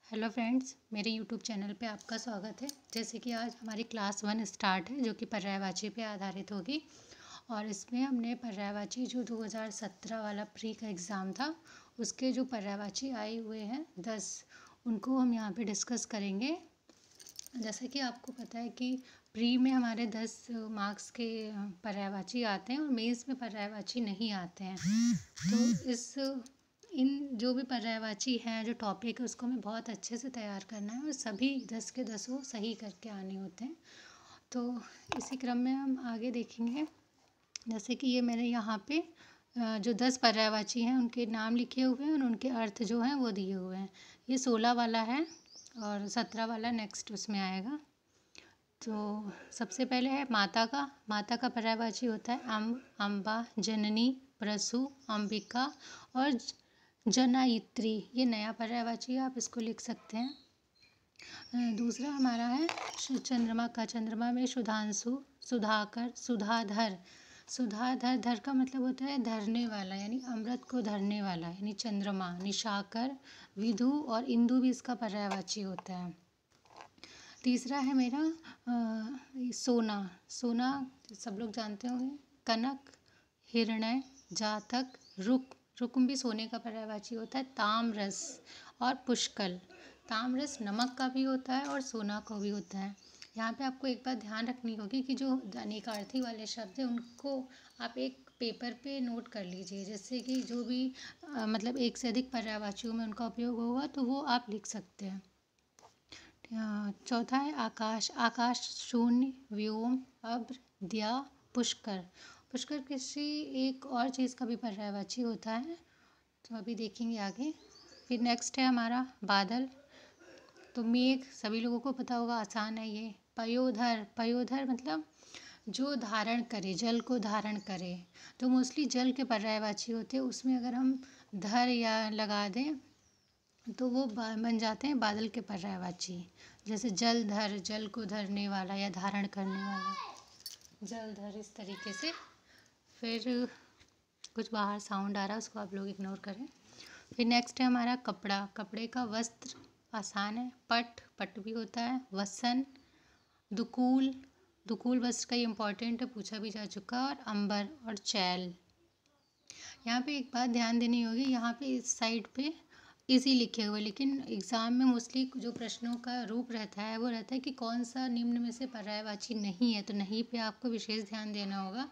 Hello friends, मेरे YouTube channel पे आपका स्वागत है। जैसे कि आज हमारी क्लास 1 स्टार्ट है जो कि पर्यायवाची पे आधारित होगी। और इसमें हमने पर्यायवाची जो 2017 वाला प्री का एग्ज़ाम था उसके जो पर्यायवाची आए हुए हैं 10 उनको हम यहाँ पे डिस्कस करेंगे। जैसे कि आपको पता है कि प्री में हमारे 10 मार्क्स के पर्यायवाची आते हैं और मेंस में पर्यायवाची नहीं आते हैं। तो इन जो भी पर्यायवाची हैं जो टॉपिक है उसको हमें बहुत अच्छे से तैयार करना है और सभी 10 के 10 सही करके आने होते हैं। तो इसी क्रम में हम आगे देखेंगे। जैसे कि ये मैंने यहाँ पे जो 10 पर्यायवाची हैं उनके नाम लिखे हुए हैं और उनके अर्थ जो हैं वो दिए हुए हैं। ये 16 वाला है और 17 वाला नेक्स्ट उसमें आएगा। तो सबसे पहले है माता का पर्यायवाची होता है अम्ब, अम्बा, जननी, प्रसु, अंबिका और जनायित्री। ये नया पर्यायवाची है, आप इसको लिख सकते हैं। दूसरा हमारा है चंद्रमा में सुधांशु, सुधाकर, सुधाधर। धर का मतलब होता है धरने वाला, यानी अमृत को धरने वाला, यानी चंद्रमा। निशाकर, विधु और इंदु भी इसका पर्यायवाची होता है। तीसरा है मेरा सोना सब लोग जानते होंगे। कनक, हिरण्य, जातक, रुक्म भी सोने का पर्यायवाची होता है। ताम्रस और पुष्कल। ताम्रस नमक का भी होता है और सोना का भी होता है। यहाँ पे आपको एक बात ध्यान रखनी होगी कि जो अनेकार्थी वाले शब्द हैं उनको आप एक पेपर पे नोट कर लीजिए, जिससे कि जो भी मतलब एक से अधिक पर्यायवाचियों में उनका उपयोग होगा तो वो आप लिख सकते हैं। चौथा है आकाश, शून्य, व्योम, अभ्र, दिया, पुष्कर। पुष्कर किसी एक और चीज़ का भी पर्यायवाची होता है, तो अभी देखेंगे आगे। फिर नेक्स्ट है हमारा बादल। तो मेघ सभी लोगों को पता होगा, आसान है ये। पयोधर मतलब जो धारण करे, जल को धारण करे। तो मोस्टली जल के पर्यायवाची होते हैं, उसमें अगर हम धर या लगा दें तो वो बन जाते हैं बादल के पर्यायवाची। जैसे जलधर, जल को धरने वाला या धारण करने वाला, जलधर, इस तरीके से। फिर कुछ बाहर साउंड आ रहा है, उसको आप लोग इग्नोर करें। फिर नेक्स्ट है हमारा कपड़े का वस्त्र, आसान है। पट भी होता है। वसन, दुकूल वस्त्र का ये इम्पॉर्टेंट है, पूछा भी जा चुका। और अंबर और चैल। यहाँ पे एक बात ध्यान देनी होगी, यहाँ पे इस साइड पे इजी लिखे हुए, लेकिन एग्ज़ाम में मोस्टली जो प्रश्नों का रूप रहता है वो रहता है कि कौन सा निम्न में से पर्यायवाची नहीं है, तो नहीं पे आपको विशेष ध्यान देना होगा।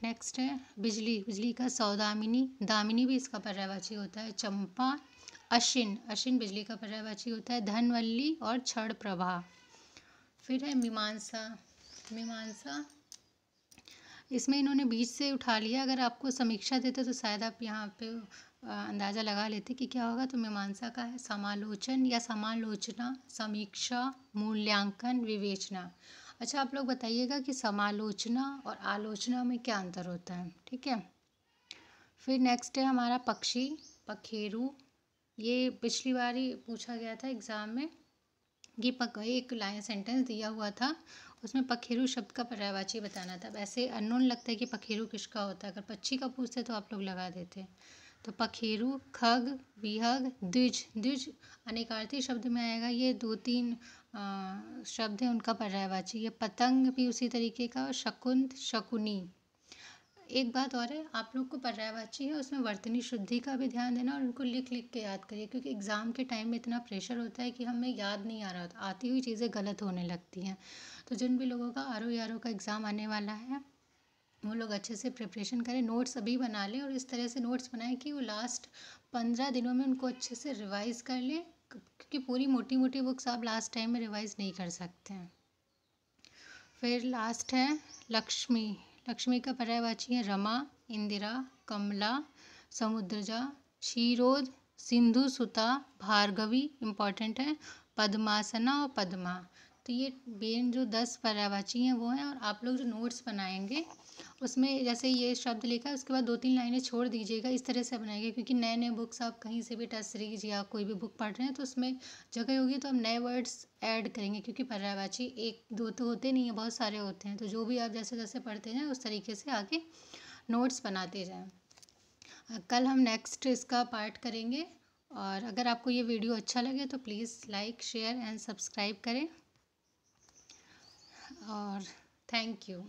नेक्स्ट है बिजली का सौदामिनी, दामिनी भी इसका पर्यायवाची होता है। चंपा, अश्विन बिजली का पर्यायवाची होता है। धनवल्ली और क्षण प्रभा। फिर है मीमांसा, इसमें इन्होंने बीच से उठा लिया। अगर आपको समीक्षा देते तो शायद आप यहाँ पे अंदाज़ा लगा लेते कि क्या होगा। तो मीमांसा का है समालोचन या समालोचना, समीक्षा, मूल्यांकन, विवेचना। अच्छा, आप लोग बताइएगा कि समालोचना और आलोचना में क्या अंतर होता है, ठीक है। फिर नेक्स्ट है हमारा पक्षी, पखेरु। ये पिछली बार ही पूछा गया था एग्ज़ाम में कि एक लाइन सेंटेंस दिया हुआ था, उसमें पखेरु शब्द का पर्यायवाची बताना था। वैसे अननोन लगता है कि पखेरु किसका होता है, अगर पक्षी का पूछते तो आप लोग लगा देते। तो पखेरु, खग, विहग, द्विज अनेकार्थी शब्द में आएगा। ये 2-3 शब्द हैं उनका पर्यायवाची। ये पतंग भी उसी तरीके का। और शकुंत, शकुनी। एक बात और है, आप लोग को पर्यायवाची है उसमें वर्तनी शुद्धि का भी ध्यान देना और उनको लिख के याद करिए, क्योंकि एग्ज़ाम के टाइम में इतना प्रेशर होता है कि हमें याद नहीं आ रहा होता, आती हुई चीज़ें गलत होने लगती हैं। तो जिन भी लोगों का आर का एग्ज़ाम आने वाला है वो लोग अच्छे से प्रिपरेशन करें, नोट्स अभी बना लें और इस तरह से नोट्स बनाएं कि वो लास्ट 15 दिनों में उनको अच्छे से रिवाइज़ कर लें, क्योंकि पूरी मोटी बुक्स आप लास्ट टाइम में रिवाइज़ नहीं कर सकते हैं। फिर लास्ट है लक्ष्मी का पर्यायवाची है रमा, इंदिरा, कमला, समुद्रजा, क्षीरोद, सिंधु सुता, भार्गवी इम्पॉर्टेंट है, पद्मासना और पद्मा। तो ये मेन जो 10 पर्यायवाची हैं वो हैं। और आप लोग जो नोट्स बनाएंगे उसमें जैसे ये शब्द लिखा है उसके बाद 2-3 लाइनें छोड़ दीजिएगा, इस तरह से बनाएंगे, क्योंकि नए बुक्स आप कहीं से भी टेस्ट सीरीज या कोई भी बुक पढ़ रहे हैं तो उसमें जगह होगी तो हम नए वर्ड्स ऐड करेंगे, क्योंकि पर्यायवाची 1-2 तो होते नहीं हैं, बहुत सारे होते हैं। तो जो भी आप जैसे जैसे पढ़ते हैं उस तरीके से आगे नोट्स बनाते जाएं। कल हम नेक्स्ट इसका पार्ट करेंगे और अगर आपको ये वीडियो अच्छा लगे तो please like share and subscribe करें और थैंक यू।